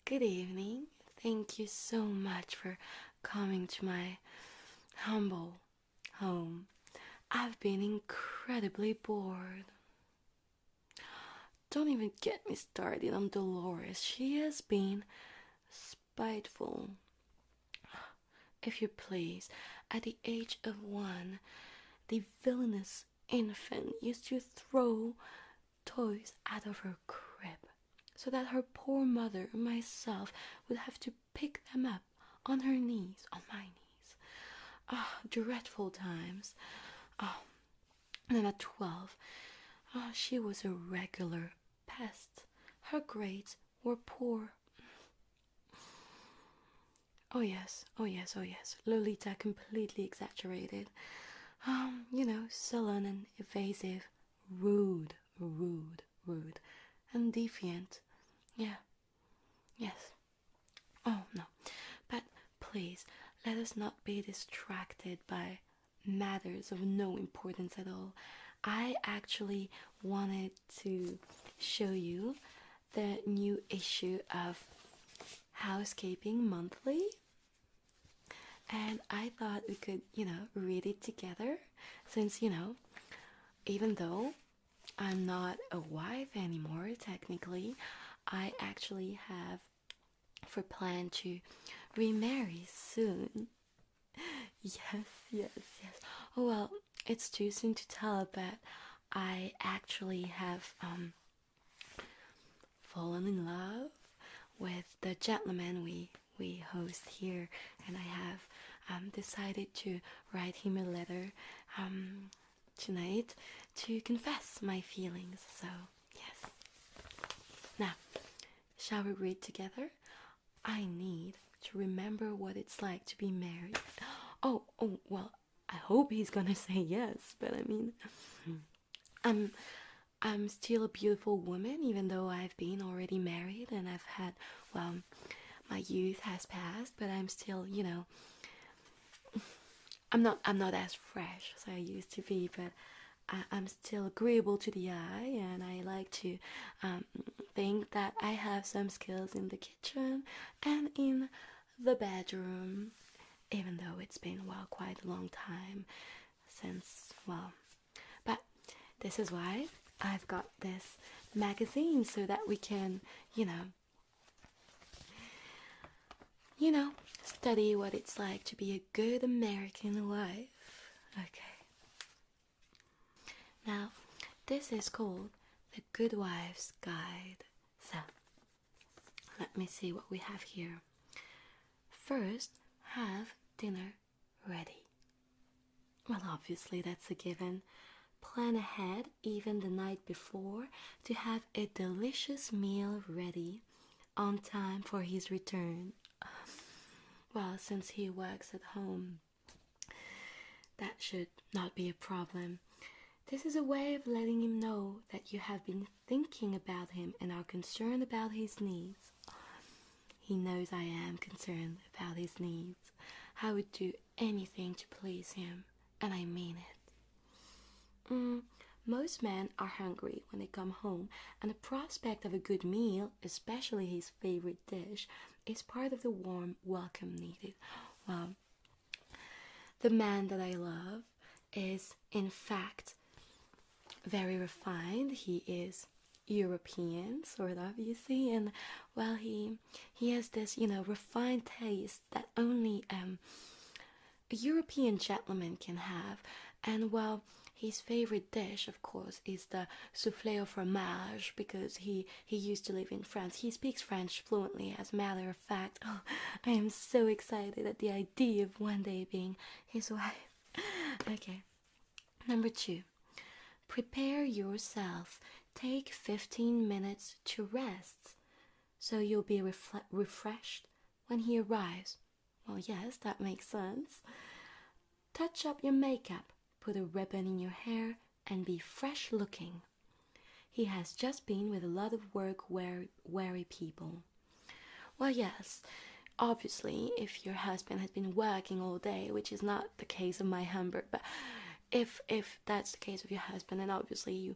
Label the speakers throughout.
Speaker 1: Good evening. Thank you so much for coming to my humble home. I've been incredibly bored. Don't even get me started on Dolores. She has been spiteful. If you please, at the age of 1, the villainous infant used to throw toys out of her crib so that her poor mother and myself would have to pick them up on her knees, on my knees. Ah, dreadful times. Ah, and then at 12, she was a regular pest. Her grades were poor. Oh yes, oh yes, oh yes. Lolita completely exaggerated. Sullen and evasive, rude, and defiant. Yeah, yes. Oh no. But please, let us not be distracted by matters of no importance at all. I actually wanted to show you the new issue of Housekeeping Monthly, and I thought we could, read it together since, even though I'm not a wife anymore, technically, I actually have for plan to remarry soon. Yes. Oh well, it's too soon to tell, but I actually have fallen in love with the gentleman we host here, and I have decided to write him a letter tonight to confess my feelings. So yes. Now, shall we read together? I need to remember what it's like to be married. Oh, well, I hope he's gonna say yes, but I mean, I'm I'm still a beautiful woman, even though I've been already married and I've had, well, my youth has passed, but I'm still, I'm not as fresh as I used to be, but I'm still agreeable to the eye, and I like to um, think that I have some skills in the kitchen and in the bedroom, even though it's been, well, quite a long time since, well, but this is why I've got this magazine so that we can, you know, study what it's like to be a good American wife. Okay. Now, this is called The Good Wife's Guide. So, let me see what we have here. First, have dinner ready. Well, obviously, that's a given. Plan ahead, even the night before, to have a delicious meal ready on time for his return. Well, since he works at home, that should not be a problem. This is a way of letting him know that you have been thinking about him and are concerned about his needs. He knows I am concerned about his needs. I would do anything to please him, and I mean it. Most men are hungry when they come home, and the prospect of a good meal, especially his favorite dish, is part of the warm welcome needed. Well, the man that I love is, in fact, very refined. He is European, sort of, you see, and well, he has this, refined taste that only a European gentleman can have. And well, his favorite dish, of course, is the soufflé au fromage, because he used to live in France. He speaks French fluently, as a matter of fact. Oh, I am so excited at the idea of one day being his wife. Okay, number 2. Prepare yourself. Take 15 minutes to rest, so you'll be refreshed when he arrives. Well, yes, that makes sense. Touch up your makeup, put a ribbon in your hair, and be fresh looking. He has just been with a lot of work-weary people. Well, yes, obviously, if your husband has been working all day, which is not the case of my Humbert, but if that's the case of your husband, then obviously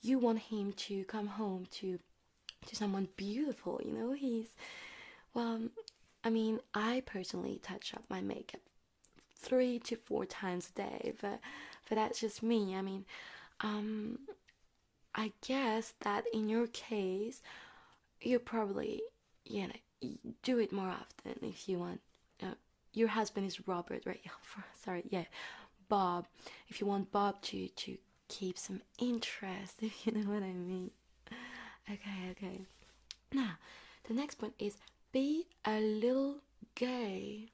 Speaker 1: you want him to come home to someone beautiful. Well, I mean, I personally touch up my makeup 3 to 4 times a day, but that's just me. I mean, um, I guess that in your case, you probably, you know, do it more often if you want. Uh, your husband is Robert, right? Sorry, yeah, Bob. If you want Bob to keep some interest, if you know what I mean. Okay, okay. Now, the next point is be a little gay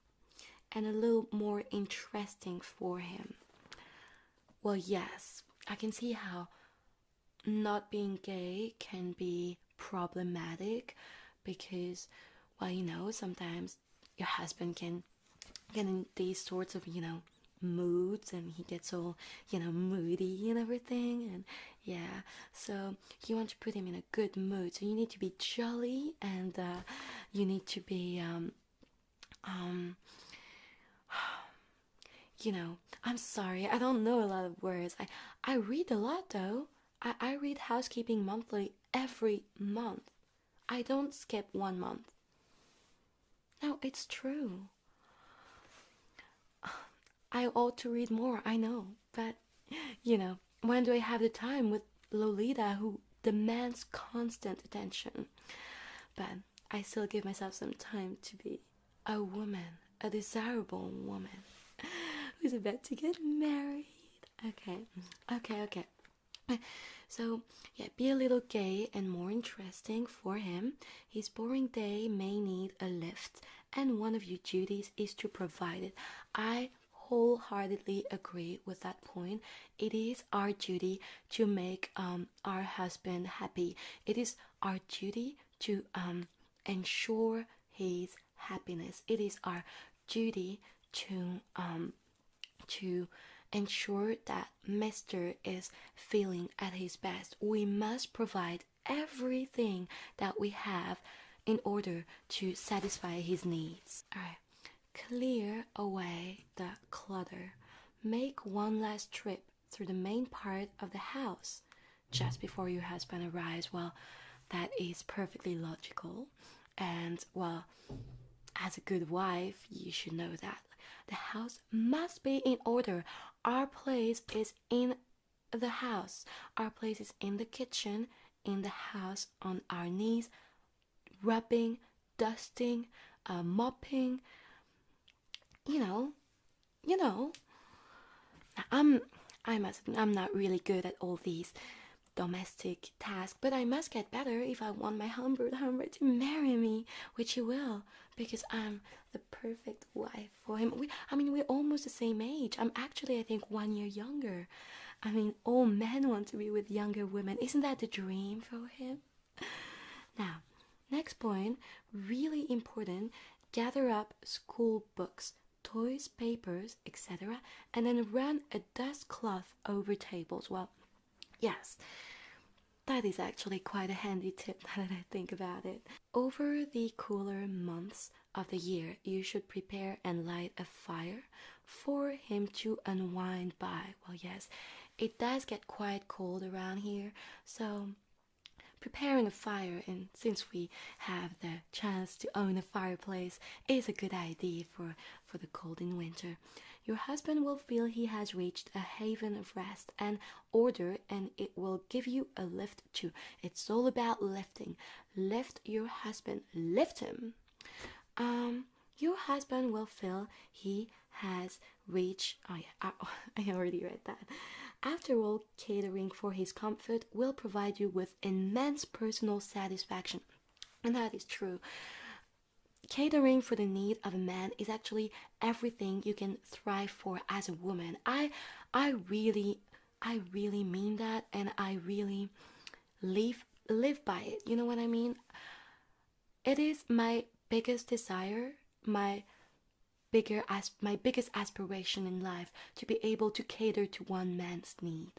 Speaker 1: and a little more interesting for him. Well, yes, I can see how not being gay can be problematic because, well, sometimes your husband can get in these sorts of, moods and he gets all, moody and everything. And yeah, so you want to put him in a good mood. So you need to be jolly and you need to be, um, I'm sorry, I don't know a lot of words. I read a lot though. I read Housekeeping Monthly every month. I don't skip 1 month. No, it's true. I ought to read more, I know. But, when do I have the time with Lolita who demands constant attention? But I still give myself some time to be a woman, a desirable woman who's about to get married. Okay, okay. So, yeah, be a little gay and more interesting for him. His boring day may need a lift, and one of your duties is to provide it. I wholeheartedly agree with that point. It is our duty to make our husband happy. It is our duty to ensure his happiness. It is our duty to ensure that Mr. is feeling at his best. We must provide everything that we have in order to satisfy his needs. Alright, clear away the clutter. Make one last trip through the main part of the house just before your husband arrives. Well, that is perfectly logical. And, well, as a good wife, you should know that the house must be in order. Our place is in the house. Our place is in the kitchen, in the house, on our knees, rubbing, dusting, mopping. You know, you know. I must admit, I'm not really good at all these domestic tasks, but I must get better if I want my Humbert to marry me, which he will, because I'm the perfect wife for him. We're almost the same age. I'm actually, I think, 1 year younger. I mean, all men want to be with younger women. Isn't that the dream for him? Now, next point, really important, gather up school books, toys, papers, etc., and then run a dust cloth over tables. Well, yes, that is actually quite a handy tip now that I think about it. Over the cooler months of the year, you should prepare and light a fire for him to unwind by. Well, yes, it does get quite cold around here, so preparing a fire, and since we have the chance to own a fireplace, is a good idea for the cold in winter. Your husband will feel he has reached a haven of rest and order, and it will give you a lift too. It's all about lifting. Lift your husband. Lift him. Your husband will feel he has reached. Oh yeah, I already read that. After all, catering for his comfort will provide you with immense personal satisfaction. And that is true. Catering for the need of a man is actually everything you can thrive for as a woman. I really mean that, and I really live by it. You know what I mean? It is my biggest desire, my biggest aspiration in life, to be able to cater to one man's need.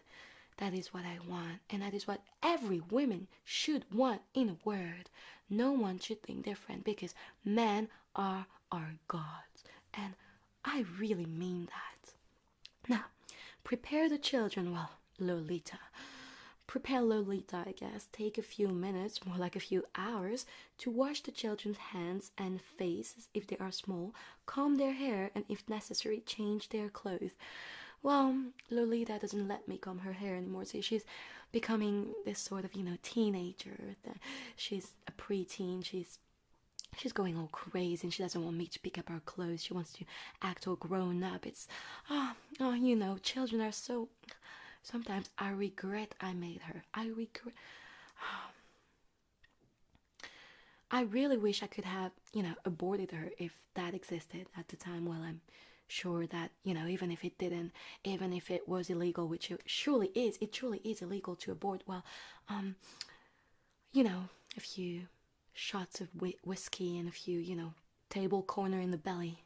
Speaker 1: That is what I want, and that is what every woman should want. In a word, no one should think different, because men are our gods, and I really mean that. Now, prepare the children. Well, Lolita, prepare Lolita, I guess. Take a few minutes, more like a few hours, to wash the children's hands and faces if they are small, comb their hair, and if necessary, change their clothes. Well, Lolita doesn't let me comb her hair anymore, so she's becoming this sort of, teenager. She's a preteen. She's going all crazy, and she doesn't want me to pick up her clothes. She wants to act all grown up. It's children are so. Sometimes I regret I made her. I regret. I really wish I could have, aborted her if that existed at the time. Well, I'm sure that, even if it didn't, even if it was illegal, which it truly is illegal to abort. Well, a few shots of whiskey and a few, table corner in the belly.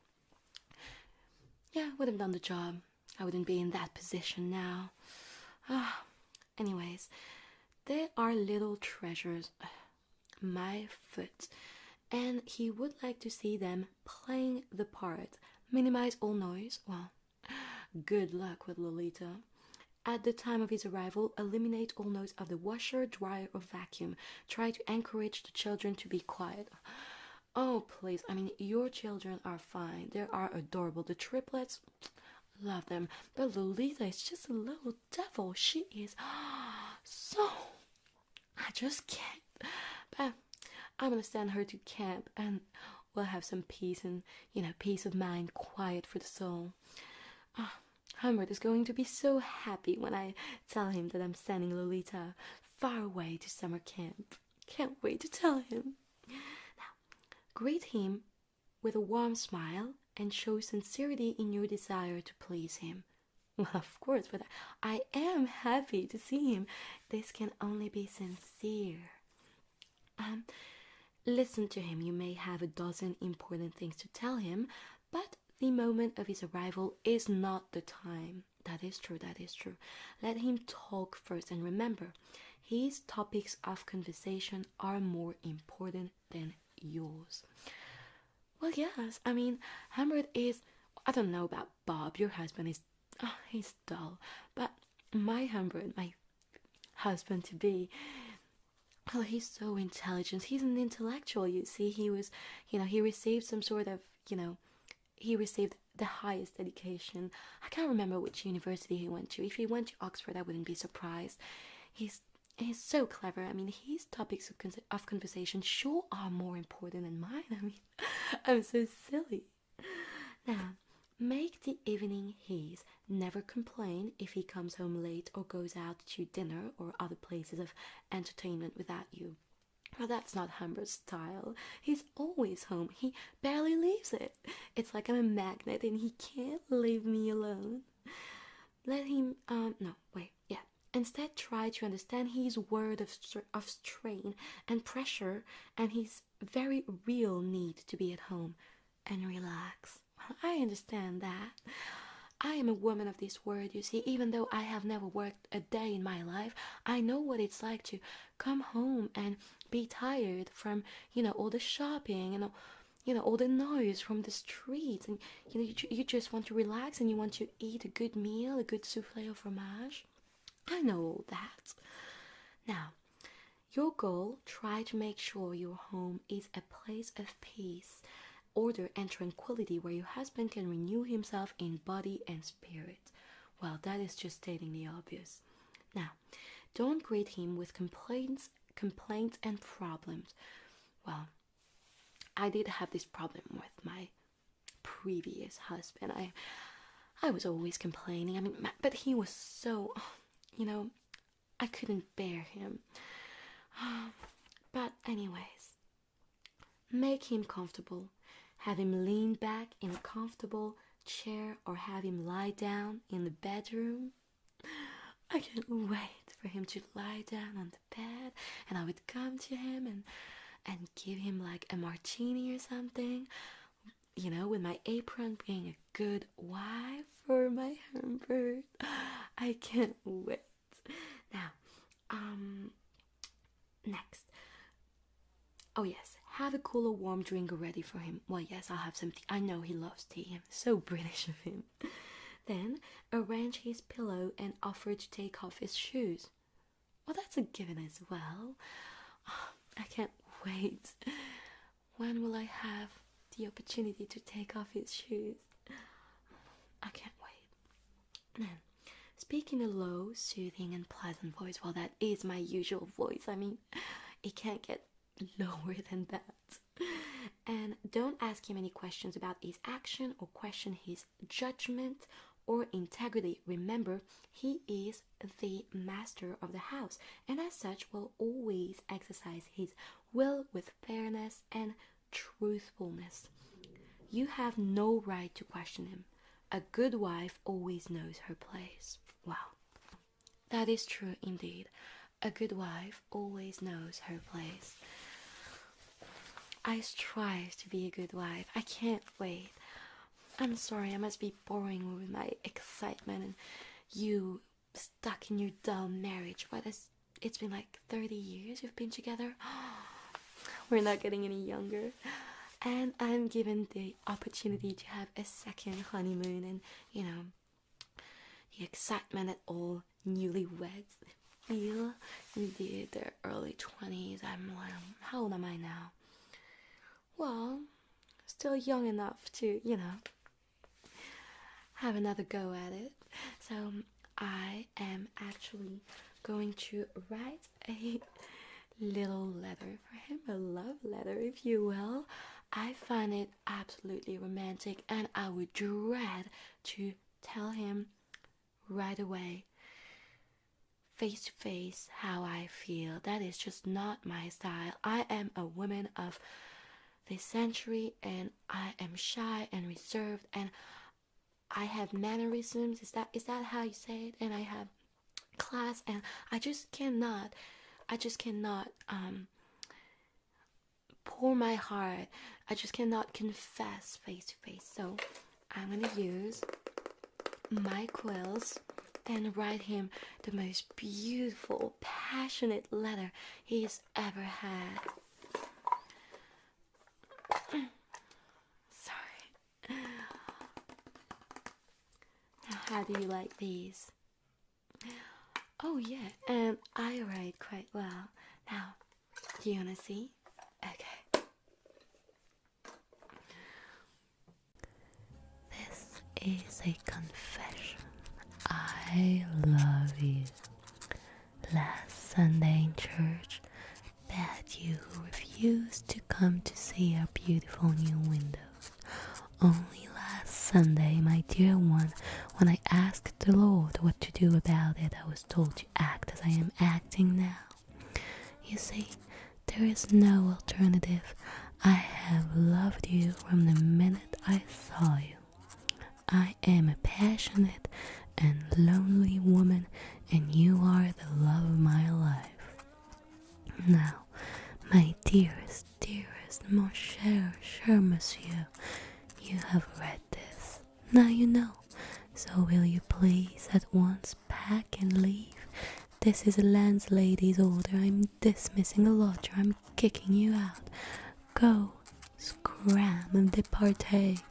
Speaker 1: Yeah, would have done the job. I wouldn't be in that position now. Anyways, there are little treasures. My foot, and he would like to see them playing the part. Minimize all noise. Well, good luck with Lolita. At the time of his arrival, eliminate all noise of the washer, dryer, or vacuum. Try to encourage the children to be quiet. Oh, please. I mean, your children are fine. They are adorable. The triplets, love them. But Lolita is just a little devil. She is so. I just can't. But I'm gonna send her to camp and we'll have some peace and, peace of mind, quiet for the soul. Humbert is going to be so happy when I tell him that I'm sending Lolita far away to summer camp. Can't wait to tell him. Now, greet him with a warm smile and show sincerity in your desire to please him. Well, of course, but I am happy to see him. This can only be sincere. Listen to him. You may have a dozen important things to tell him, but the moment of his arrival is not the time. That is true. Let him talk first, and remember, his topics of conversation are more important than yours. Well, yes, I mean, Humbert is, I don't know about Bob, your husband is, he's dull, but my Humbert, my husband to be, well, he's so intelligent. He's an intellectual, you see. He was, he received some sort of, he received the highest education. I can't remember which university he went to. If he went to Oxford, I wouldn't be surprised. He's so clever. I mean, his topics of conversation sure are more important than mine. I mean, I'm so silly. Now, make the evening his. Never complain if he comes home late or goes out to dinner or other places of entertainment without you. Well, that's not Humber's style. He's always home. He barely leaves it. It's like I'm a magnet and he can't leave me alone. Let him, no, wait, yeah. Instead, try to understand his word of strain and pressure and his very real need to be at home and relax. Well, I understand that. I am a woman of this world, you see. Even though I have never worked a day in my life, I know what it's like to come home and be tired from, all the shopping and, all the noise from the streets. And, you just want to relax and you want to eat a good meal, a good souffle au fromage. I know all that. Now, your goal, try to make sure your home is a place of peace, order and tranquility where your husband can renew himself in body and spirit. Well, that is just stating the obvious. Now, don't greet him with complaints and problems. Well, I did have this problem with my previous husband. I was always complaining. I mean, but he was so, I couldn't bear him. But anyways, make him comfortable. Have him lean back in a comfortable chair or have him lie down in the bedroom. I can't wait for him to lie down on the bed and I would come to him and give him like a martini or something, with my apron, being a good wife for my Humbert. I can't wait. Now, next. Oh yes, have a cool or warm drink ready for him. Well, yes, I'll have some tea. I know he loves tea. I'm so British of him. Then, arrange his pillow and offer to take off his shoes. Well, that's a given as well. I can't wait. When will I have the opportunity to take off his shoes? I can't wait. Then, speaking a low, soothing, and pleasant voice, well, that is my usual voice. I mean, it can't get lower than that. And don't ask him any questions about his action or question his judgment or integrity. Remember, he is the master of the house, and as such will always exercise his will with fairness and truthfulness. You have no right to question him. A good wife always knows her place. Wow, that is true indeed. A good wife always knows her place. I strive to be a good wife. I can't wait. I'm sorry, I must be boring with my excitement and you stuck in your dull marriage. It's been like 30 years you've been together? We're not getting any younger. And I'm given the opportunity to have a second honeymoon and, the excitement that all newlyweds feel in their early 20s. I'm like, how old am I now? Well, still young enough to, have another go at it. So I am actually going to write a little letter for him, a love letter, if you will. I find it absolutely romantic, and I would dread to tell him right away, face to face, how I feel. That is just not my style. I am a woman of this century, and I am shy and reserved, and I have mannerisms. Is that how you say it? And I have class, and I just cannot pour my heart. I just cannot confess face to face. So I'm gonna use my quills and write him the most beautiful, passionate letter he's ever had. Sorry. Now, how do you like these? Oh yeah, and I write quite well. Now, do you wanna see? Okay. This is a confession. I love you. Last Sunday in church, bet you refused to come to see our beautiful new windows. Only last Sunday, my dear one, when I asked the Lord what to do about it, I was told to act as I am acting now. You see, there is no alternative. I have loved you from the minute I saw you. I am a passionate and lonely woman, and you are the love of my life. Now, my dearest, mon cher monsieur, you have read this. Now you know. So will you please at once pack and leave? This is a landlady's order. I'm dismissing the lodger. I'm kicking you out. Go, scram and departez.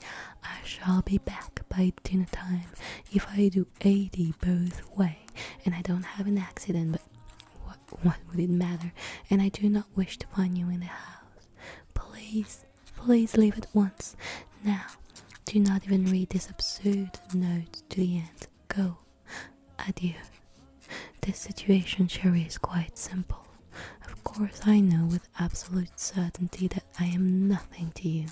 Speaker 1: I shall be back by dinner time if I do 80 both way, and I don't have an accident, but what would it matter? And I do not wish to find you in the house. Please leave at once. Now, do not even read this absurd note to the end. Go. Adieu. This situation, Sherry, is quite simple. Of course, I know with absolute certainty that I am nothing to you.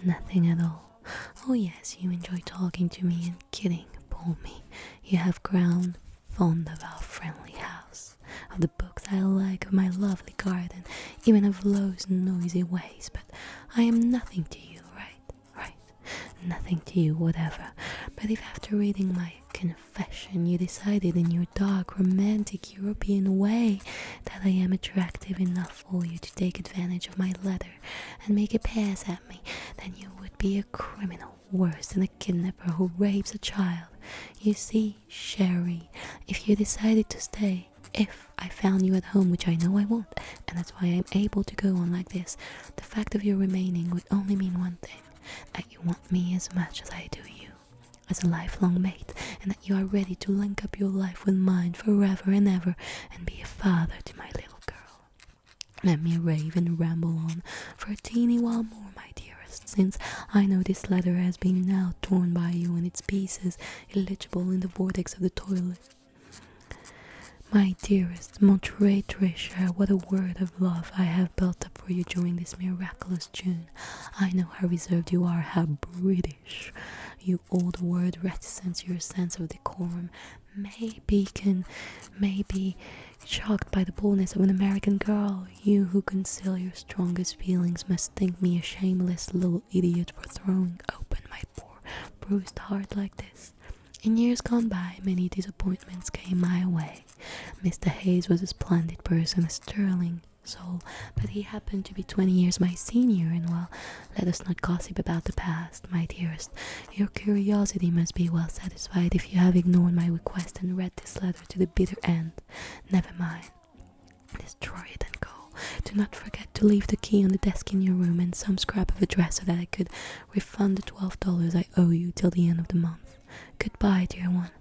Speaker 1: Nothing at all. Oh yes, you enjoy talking to me and kidding, poor me. You have grown fond of our friendly house, of the books I like, of my lovely garden, even of Lo's noisy ways, but I am nothing to you, right? Nothing to you whatever. But if after reading my confession you decided in your dark, romantic European way that I am attractive enough for you to take advantage of my letter and make a pass at me, then you would be a criminal worse than a kidnapper who rapes a child. You see, Sherry, if you decided to stay, if I found you at home, which I know I won't, and that's why I'm able to go on like this, the fact of your remaining would only mean one thing, that you want me as much as I do you. as a lifelong mate, and that you are ready to link up your life with mine forever and ever and be a father to my little girl. Let me rave and ramble on for a teeny while more, my dearest, since I know this letter has been now torn by you and its pieces illegible in the vortex of the toilet. My dearest Monterey treasure, what a word of love I have built up for you during this miraculous June. I know how reserved you are, how British. You old word reticence, your sense of decorum, maybe shocked by the boldness of an American girl. You who conceal your strongest feelings must think me a shameless little idiot for throwing open my poor bruised heart like this. In years gone by, many disappointments came my way. Mr. Haze was a splendid person, a sterling soul, but he happened to be 20 years my senior, and well, let us not gossip about the past, my dearest. Your curiosity must be well satisfied if you have ignored my request and read this letter to the bitter end. Never mind. Destroy it and go. Do not forget to leave the key on the desk in your room and some scrap of address so that I could refund the $12 I owe you till the end of the month. Goodbye, dear one.